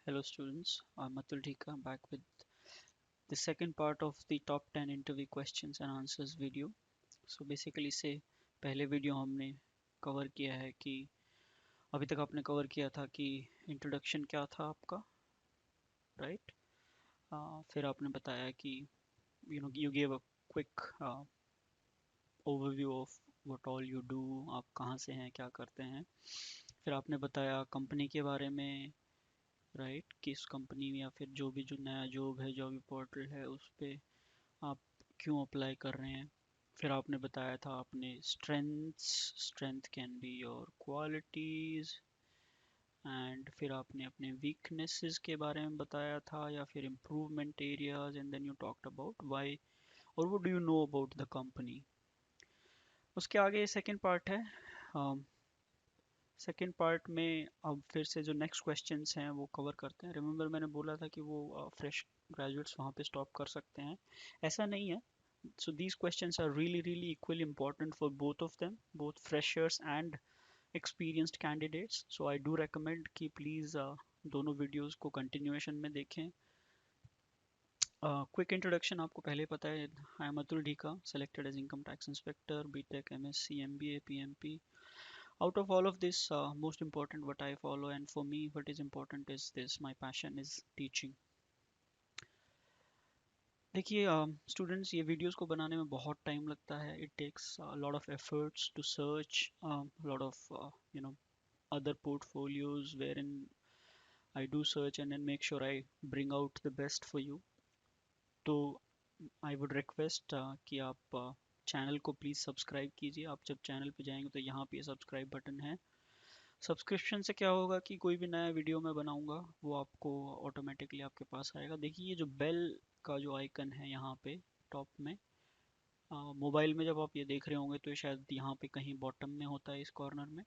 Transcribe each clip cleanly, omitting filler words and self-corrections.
Hello students, I'm Atul Dhika back with the second part of the top 10 interview questions and answers video. So basically से पहले video हमने cover किया है कि अभी तक आपने कवर किया था कि इंट्रोडक्शन क्या था आपका, राइट? फिर आपने बताया कि you gave a quick overview of what all you do, आप कहाँ से हैं, क्या करते हैं. फिर आपने बताया कंपनी के बारे में, राइट? किस कंपनी में या फिर जो भी जो नया जॉब है, जॉब पोर्टल है, उस पे आप क्यों अप्लाई कर रहे हैं. फिर आपने बताया था आपने strength can be your qualities, and फिर आपने अपने वीकनेसेस के बारे में बताया था या फिर improvement areas, and then you talked about why और what do you know about the company. उसके आगे सेकंड पार्ट है. सेकंड पार्ट में अब फिर से जो नेक्स्ट क्वेश्चंस हैं वो कवर करते हैं. रिमेंबर मैंने बोला था कि वो फ्रेश ग्रेजुएट्स वहाँ पे स्टॉप कर सकते हैं. ऐसा नहीं है. So these questions are really equally important for both of them, both freshers and experienced candidates. So I do recommend कि please दोनों videos को continuation में देखें. Quick introduction आपको पहले पता है. I am Atul Dhika, selected as income tax inspector, BTech, MSc, MBA, PMP. Out of all of this, most important what I follow, and for me what is important is this: my passion is teaching. देखिए students, ये videos को बनाने में बहुत time लगता है. It takes lot of efforts to search lot of other portfolios wherein I do search and then make sure I bring out the best for you. तो I would request कि आप channel को please subscribe कीजिए. आप जब channel पे जाएंगे तो यहाँ पे सब्सक्राइब बटन है. सब्सक्रिप्शन से क्या होगा कि कोई भी नया वीडियो मैं बनाऊंगा वो आपको ऑटोमेटिकली आपके पास आएगा. देखिए ये जो बेल का जो आइकन है यहाँ पे टॉप में, मोबाइल में जब आप ये देख रहे होंगे तो ये शायद यहाँ पे कहीं बॉटम में होता है, इस कॉर्नर में.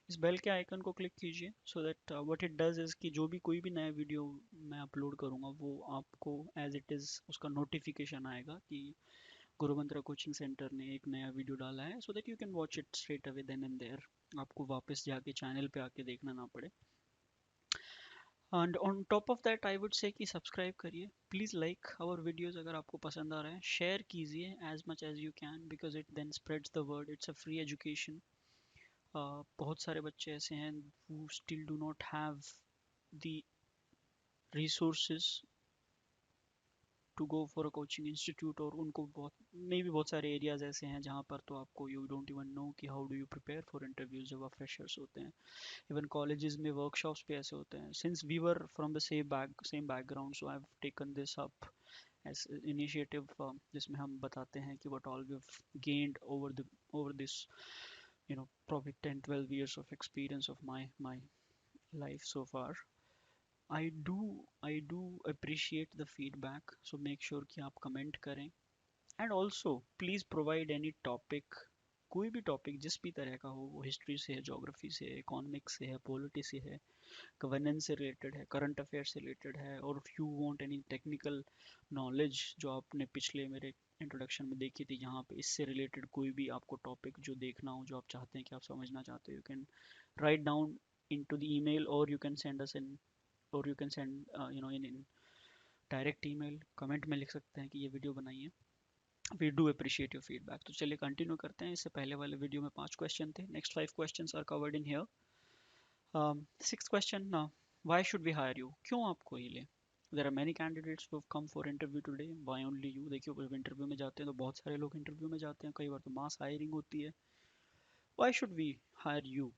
इस बेल के आइकन को क्लिक कीजिए so that what it does is कि जो भी कोई भी नया वीडियो मैं अपलोड करूँगा वो आपको एज इट इज़ उसका नोटिफिकेशन आएगा कि गुरुमंत्रा कोचिंग सेंटर ने एक नया वीडियो डाला है, so that you can watch it straight away then and there. आपको वापस जाके चैनल पे आके देखना ना पड़े. And on top of that I would say कि सब्सक्राइब करिए, प्लीज़ लाइक आवर वीडियोज़ अगर आपको पसंद आ रहा है, शेयर कीजिए as much as you can because it then spreads the word. It's a free education. बहुत सारे बच्चे ऐसे हैं who still do not have the resources to go for a coaching institute, और उनको बहुत मे भी बहुत सारे एरियाज ऐसे हैं जहाँ पर तो आपको यू डोंट इवन नो कि how do you prepare for interviews जब आप फ्रेशर्स होते हैं. इवन कॉलेजेस में वर्कशॉप्स भी ऐसे होते हैं. Since we were from the same background, so I have taken this up as initiative, जिसमें हम बताते हैं कि what all we've gained over this probably 10-12 years of experience of my life so far. I do appreciate the feedback, so make sure कि आप comment करें. And also please provide any topic, कोई भी टॉपिक जिस भी तरह का हो, वो हिस्ट्री से है, जोग्राफी से है, इकोनॉमिक्स से है, पॉलिटी से है, गवर्नेंस से रिलेटेड है, करंट अफेयर से रिलेटेड है, और if you want any technical knowledge जो आपने पिछले मेरे इंट्रोडक्शन में देखी थी यहाँ पे, इससे रिलेटेड कोई भी आपको टॉपिक जो देखना हो, जो आप चाहते हैं कि आप समझना चाहते हो, you can write down into the email, or you can send us in, or you can send in direct email. Comment में लिख सकते हैं कि ये वीडियो बनाइए. We do appreciate your feedback. तो चलिए कंटिन्यू करते हैं. इससे पहले वाले वीडियो में 5 क्वेश्चन थे. Next 5 questions are covered in here. Sixth question, why should we hire you, क्यों आपको ही ले. There are many candidates who have come for interview today, why only you. देखिए जब इंटरव्यू में जाते हैं तो बहुत सारे लोग इंटरव्यू में जाते हैं, कई बार तो मास हायरिंग होती है. Why should we hire you.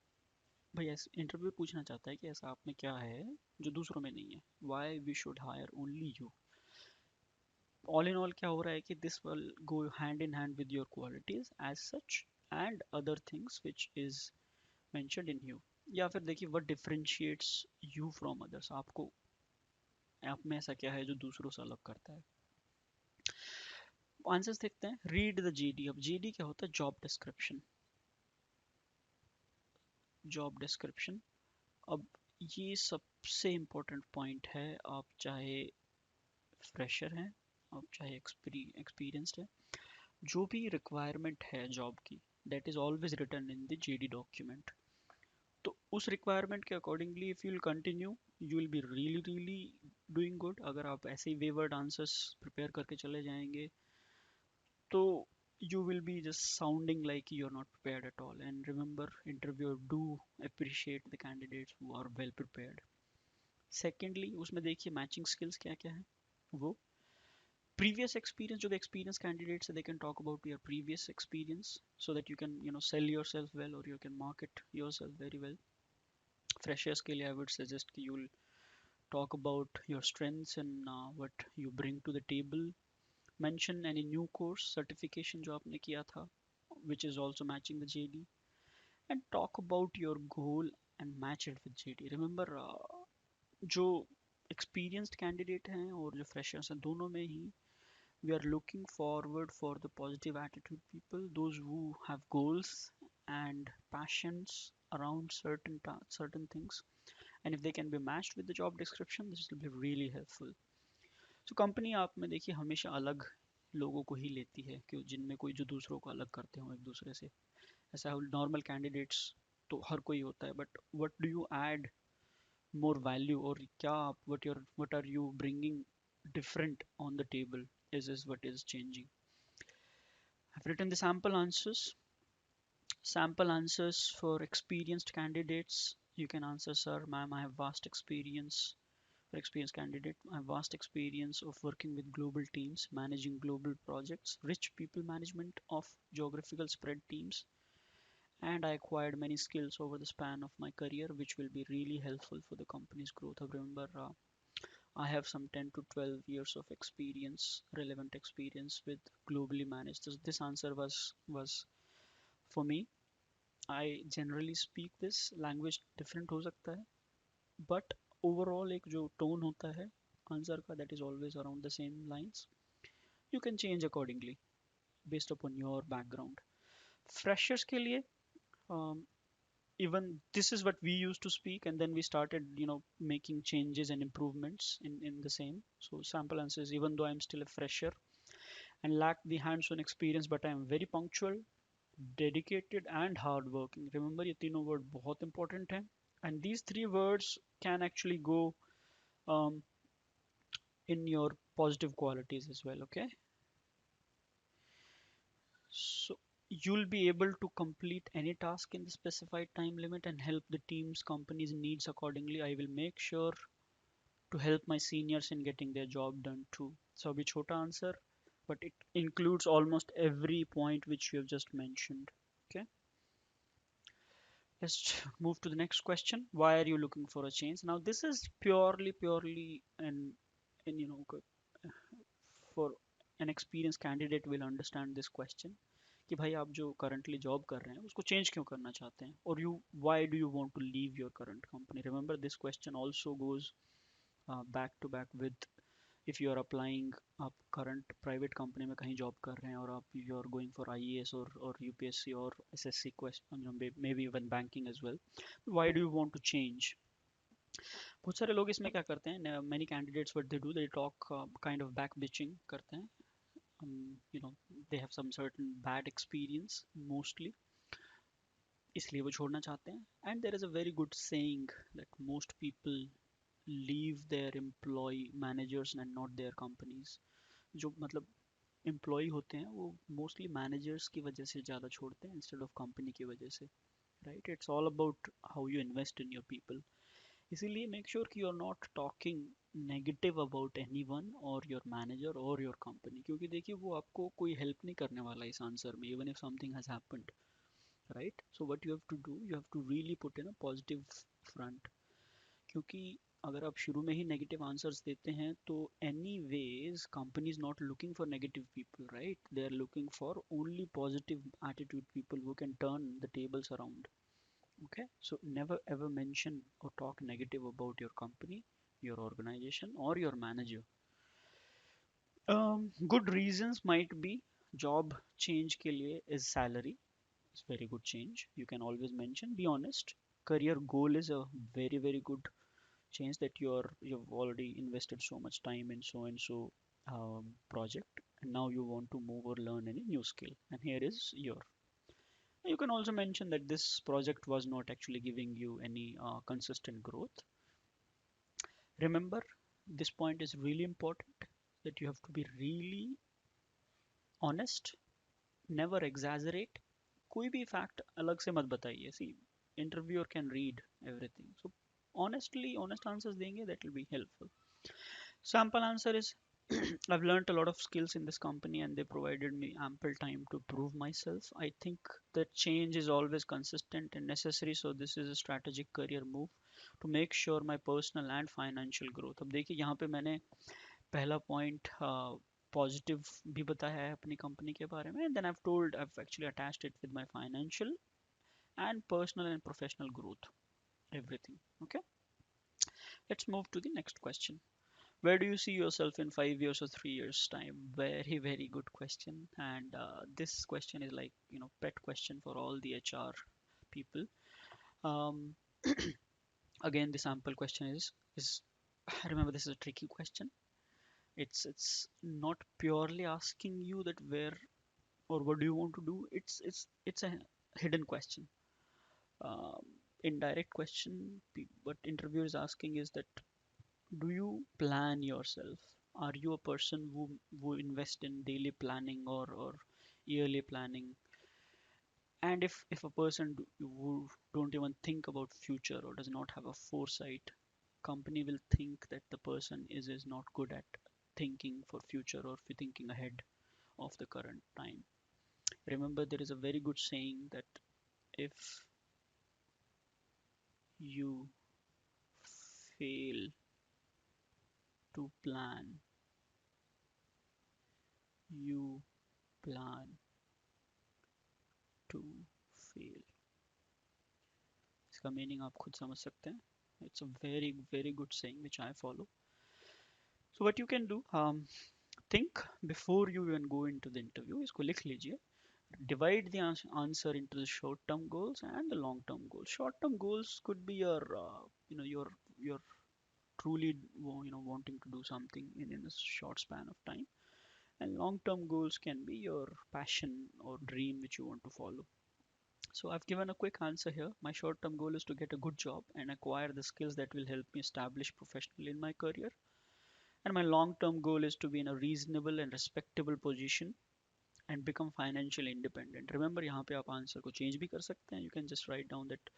भाई ऐसे इंटरव्यू पूछना चाहता है कि ऐसा आप में क्या है जो दूसरों में नहीं है. Why we should hire only you. All in all क्या हो रहा है कि this will go hand in hand with your qualities as such and other things which is mentioned in you. या फिर देखिए what differentiates you from others. आपको आप में ऐसा क्या है जो दूसरों से अलग करता है. आंसर्स देखते हैं. Read the GD. अब जीडी क्या होता है? Job description. Job description. अब ये सबसे इम्पोर्टेंट पॉइंट है. आप चाहे फ्रेशर हैं, आप चाहे एक्सपीरियंस्ड हैं, जो भी रिक्वायरमेंट है जॉब की, that is always written in the GD document. तो उस रिक्वायरमेंट के accordingly if you will continue, you will be really really doing good. अगर आप ऐसे ही wayward answers prepare करके चले जाएंगे तो you will be just sounding like you're not prepared at all. And remember, interviewer do appreciate the candidates who are well prepared. Secondly, उसमें देखिए matching skills क्या क्या है वो previous experience. जो भी experienced candidates they can talk about your previous experience so that you can sell yourself well or you can market yourself very well. Freshers के लिए I would suggest कि you'll talk about your strengths and what you bring to the table. Mention any new course certification जो आपने किया था which is also matching the JD, and talk about your goal and match it with JD. Remember, जो experienced candidate हैं और जो freshers हैं दोनों में ही we are looking forward for the positive attitude people, those who have goals and passions around certain things, and if they can be matched with the job description this will be really helpful. So company आप में देखिए हमेशा अलग लोगों को ही लेती है कि जिनमें कोई जो दूसरों को अलग करते हो एक दूसरे से. ऐसा नॉर्मल कैंडिडेट्स तो हर कोई होता है but what do you add more value और क्या आप what are you bringing different on the table is what is changing. I've written the sample answers for experienced candidates. You can answer, sir, ma'am, I have vast experience. For experienced candidate, I have vast experience of working with global teams, managing global projects, rich people management of geographical spread teams, and I acquired many skills over the span of my career, which will be really helpful for the company's growth. Remember, I have some 10 to 12 years of experience, relevant experience with globally managed. This answer was for me. I generally speak this language different हो सकता है, but overall एक जो tone होता है answer का that is always around the same lines. You can change accordingly based upon your background. Freshers के लिए um, even this is what we used to speak and then we started making changes and improvements in the same. So sample answers, even though I'm still a fresher and lack the hands-on experience but I am very punctual, dedicated and hardworking. Remember ये तीनों word बहुत important हैं and these three words can actually go um, in your positive qualities as well. Okay, so you'll be able to complete any task in the specified time limit and help the team's company's needs accordingly. I will make sure to help my seniors in getting their job done too. So abhi chota answer but it includes almost every point which you have just mentioned. Okay, let's move to the next question. Why are you looking for a change? Now this is purely and for an experienced candidate will understand this question कि भाई आप जो currently job कर रहे हैं उसको change क्यों करना चाहते हैं और you why do you want to leave your current company. Remember this question also goes back to back with if you are applying आप current private company में कहीं job कर रहे हैं और आप you are going for IAS or UPSC or SSC question, maybe even banking as well. Why do you want to change? बहुत सारे लोग इसमें क्या करते हैं, many candidates what they do they talk kind of back bitching करते हैं. You know, they have some certain bad experience mostly इसलिए वो छोड़ना चाहते हैं. And there is a very good saying that most people leave their employee managers and not their companies. जो मतलब employ होते हैं वो मोस्टली मैनेजर्स की वजह से ज़्यादा छोड़ते हैं इंस्टेड ऑफ कंपनी की वजह से. Right, it's all about how you invest in your people. इसीलिए मेक श्योर कि you are not talking negative about any one और योर मैनेजर और योर कंपनी, क्योंकि देखिए वो आपको कोई हेल्प नहीं करने वाला इस आंसर में even if something has happened. Right, so what you have to do, you have to really put in a positive front. क्योंकि अगर आप शुरू में ही नेगेटिव आंसर्स देते हैं तो anyways company is not looking for negative people. Right, they are looking for only positive attitude people who can turn the tables around. Okay, so never ever mention or talk negative about your company, your organization or your manager. Good reasons might be job change के लिए is salary. It's very good change, you can always mention. Be honest, career goal is a very good change that you've already invested so much time in so and so project and now you want to move or learn any new skill and here is your. You can also mention that this project was not actually giving you any consistent growth. Remember, this point is really important, that you have to be really honest, never exaggerate. कोई भी fact अलग से मत बताइए. See, interviewer can read everything. So honestly, honest answers देंगे, that will be helpful. Sample answer is I've learned a lot of skills in this company and they provided me ample time to prove myself. I think that change is always consistent and necessary, so this is a strategic career move to make sure my personal and financial growth. अब देखिए यहाँ पे मैंने पहला point positive भी बताया है अपनी कंपनी के बारे में, and then I've actually attached it with my financial and personal and professional growth, everything. Okay, let's move to the next question. Where do you see yourself in 5 years or 3 years time? Very, very good question. And this question is like, pet question for all the HR people. Um, again, the sample question is remember, this is a tricky question. It's not purely asking you that where or what do you want to do. It's a hidden question. Um, indirect question. What interviewer is asking is that, do you plan yourself? Are you a person who invest in daily planning or yearly planning? And if a person who don't even think about future or does not have a foresight, company will think that the person is not good at thinking for future or thinking ahead of the current time. Remember, there is a very good saying that if you fail to plan, you plan to fail. इसका meaning आप खुद समझ सकते हैं. It's a very very good saying which I follow. So what you can do, think before you even go into the interview. इसको लिख लीजिए. Divide the answer into the short term goals and the long term goals. Short term goals could be your your truly wanting to do something in a short span of time, and long term goals can be your passion or dream which you want to follow. So I've given a quick answer here. My short-term goal is to get a good job and acquire the skills that will help me establish professionally in my career. And my long-term goal is to be in a reasonable and respectable position and become financially independent. Remember, यहाँ पे आप answer को change भी कर सकते हैं. You can just write down that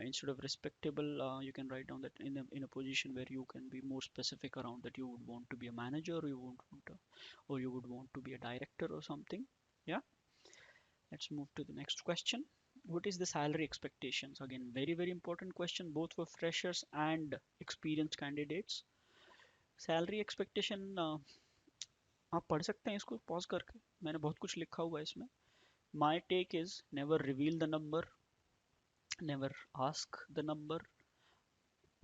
instead of respectable, you can write down that in a position where you can be more specific around that you would want to be a manager or you would want to, or you would want to be a director or something. Yeah. Let's move to the next question. What is the salary expectations? Again, very, very important question, both for freshers and experienced candidates. Salary expectation, आप पढ़ सकते हैं इसको pause करके. मैंने बहुत कुछ लिखा हुआ है इसमें. My take is never reveal the number, never ask the number.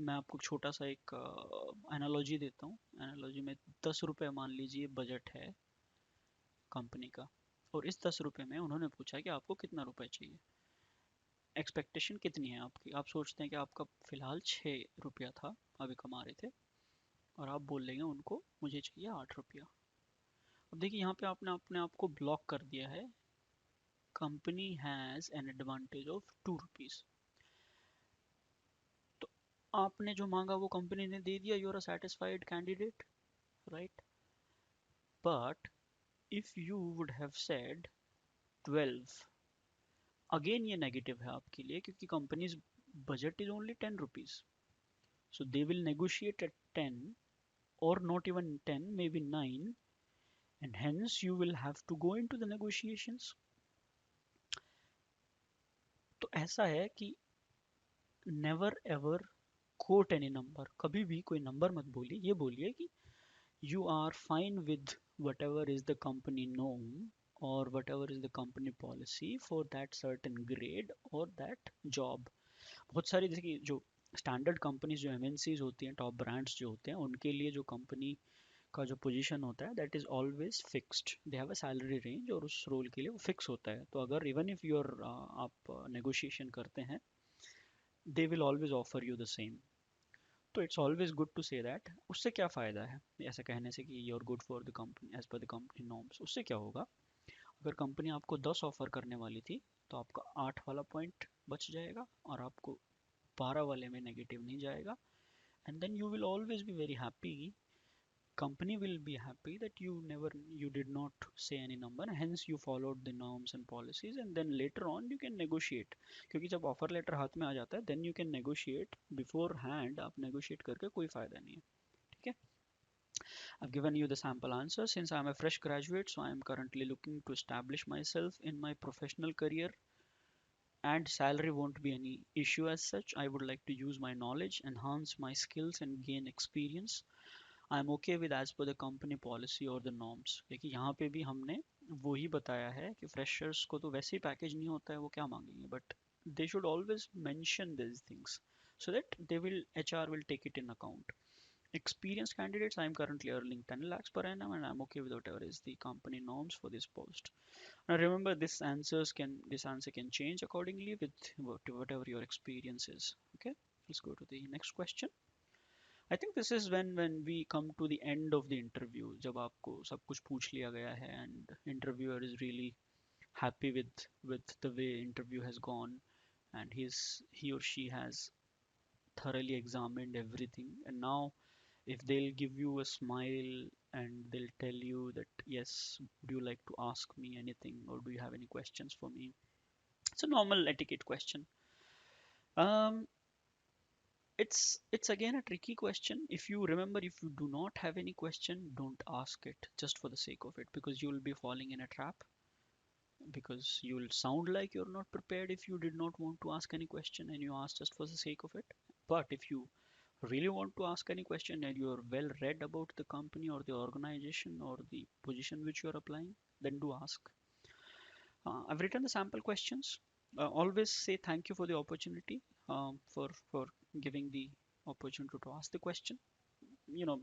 मैं आपको छोटा सा एक एनालॉजी देता हूँ. एनालॉजी में 10 रुपये मान लीजिए बजट है कंपनी का, और इस 10 रुपये में उन्होंने पूछा कि आपको कितना रुपए चाहिए. एक्सपेक्टेशन कितनी है आपकी? आप सोचते हैं कि आपका फिलहाल 6 रुपया था, अभी कमा रहे थे, और आप बोल लेंगे उनको मुझे चाहिए 8 रुपया. अब देखिए यहाँ पे आपने अपने आप को ब्लॉक कर दिया है. Company has an advantage of 2 rupees. तो आपने जो मांगा वो कंपनी ने दे दिया. You are a satisfied candidate, right? But if you would have said 12, again ये नेगेटिव है आपके लिए, क्योंकि companies budget is only 10 rupees. So they will negotiate at 10, or not even 10, maybe 9, and hence you will have to go into the negotiations. तो ऐसा है कि never ever quote any number. कभी भी कोई नंबर मत बोलिए. ये बोलिए कि you are fine with whatever is the company norm or whatever is the company policy for that certain grade or that job. बहुत सारी जैसे कि जो स्टैंडर्ड कंपनीज जो एमएनसीज होती हैं, टॉप ब्रांड्स जो होते हैं, उनके लिए जो कंपनी का जो पोजीशन होता है that is always fixed. They have a salary range और उस रोल के लिए वो फिक्स होता है. तो अगर इवन इफ यूर आप नेगोशिएशन करते हैं, they will always offer you the same. तो it's always good to say that. उससे क्या फ़ायदा है ऐसा कहने से कि you are good for the company as per the company norms? उससे क्या होगा, अगर कंपनी आपको 10 ऑफर करने वाली थी तो आपका 8 वाला पॉइंट बच जाएगा और आपको 12 वाले में नेगेटिव नहीं जाएगा. and then you will always be very happy. Company will be happy that you did not say any number, hence you followed the norms and policies, and then later on you can negotiate. क्योंकि जब offer letter हाथ में आ जाता है then you can negotiate. Beforehand आप negotiate करके कोई फायदा नहीं है. ठीक है. I've given you the sample answer. Since I'm a fresh graduate, so I'm currently looking to establish myself in my professional career, and salary won't be any issue as such. I would like to use my knowledge, enhance my skills, and gain experience. I am okay with as per the company policy और the norms. देखिए यहाँ पे भी हमने वही बताया है कि फ्रेशर्स को तो वैसे ही पैकेज नहीं होता है, वो क्या मांगेंगे, but they should always mention this things so that they will HR will take it in account. Experienced candidates, I am currently earning 10 lakhs per annum and I'm okay with whatever is the company norms for this post. Now remember, this answer can change accordingly with whatever your experience is. Okay, let's go to the next question. I think this is when we come to the end of the interview, जब आपको सब कुछ पूछ लिया गया है and interviewer is really happy with the way interview has gone, and he or she has thoroughly examined everything, and now if they'll give you a smile and they'll tell you that yes, would you like to ask me anything or do you have any questions for me, it's a normal etiquette question. um it's again a tricky question. If you remember, if you do not have any question, don't ask it just for the sake of it, because you will be falling in a trap, because you will sound like you're not prepared if you did not want to ask any question and you ask just for the sake of it. But if you really want to ask any question and you're well read about the company or the organization or the position which you're applying, then do ask. I've written the sample questions. Always say thank you for the opportunity, for giving the opportunity to ask the question. You know,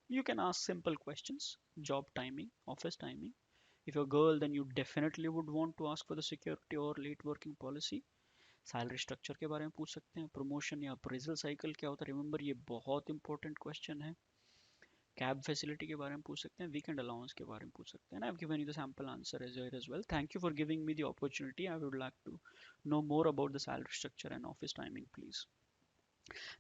you can ask simple questions: job timing, office timing. If you're a girl, then you definitely would want to ask for the security or late working policy. Salary structure के बारे में पूछ सकते हैं. Promotion या appraisal cycle क्या होता है, रिमेंबर ये बहुत इंपॉर्टेंट क्वेश्चन है. कैब फैसिलिटी के बारे में पूछ सकते हैं. वीकेंड अलाउंस के बारे में पूछ सकते हैं. I have given you the sample answer as well. Thank you for giving me the opportunity. I would like to know more about the salary structure and office timing, please.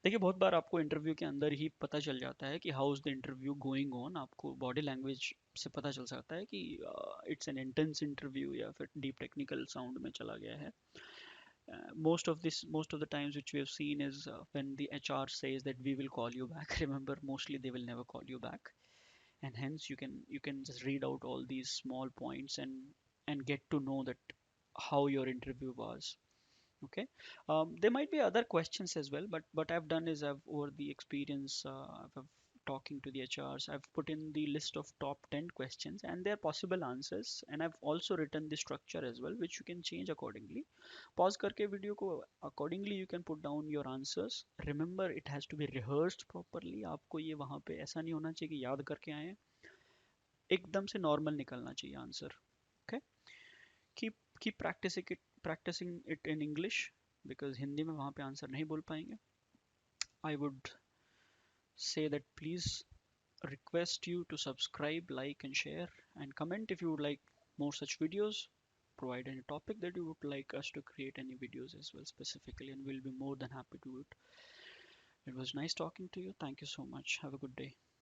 देखिए बहुत बार आपको interview के अंदर ही पता चल जाता है कि how is the interview going on. आपको बॉडी लैंग्वेज से पता चल सकता है कि इट्स एन इंटेंस इंटरव्यू या फिर डीप टेक्निकल साउंड में चला गया है. Most of the times which we have seen is when the HR says that we will call you back. Remember, mostly they will never call you back, and hence you can just read out all these small points and get to know that how your interview was. Okay. There might be other questions as well, but what I've done is I've over the experience of talking to the HRs, I've put in the list of top 10 questions and their possible answers, and I've also written the structure as well, which you can change accordingly. Pause करके video को accordingly you can put down your answers. Remember, it has to be rehearsed properly. आपको ये वहाँ पे ऐसा नहीं होना चाहिए कि याद करके आए, एकदम से नॉर्मल निकलना चाहिए answer. Okay. Keep practicing it in English, because Hindi में वहाँ पे आंसर नहीं बोल पाएंगे. I would say that please request you to subscribe, like and share, and comment if you would like more such videos. Provide any topic that you would like us to create any videos as well specifically, and we'll be more than happy to do it. It was nice talking to you. Thank you so much. Have a good day.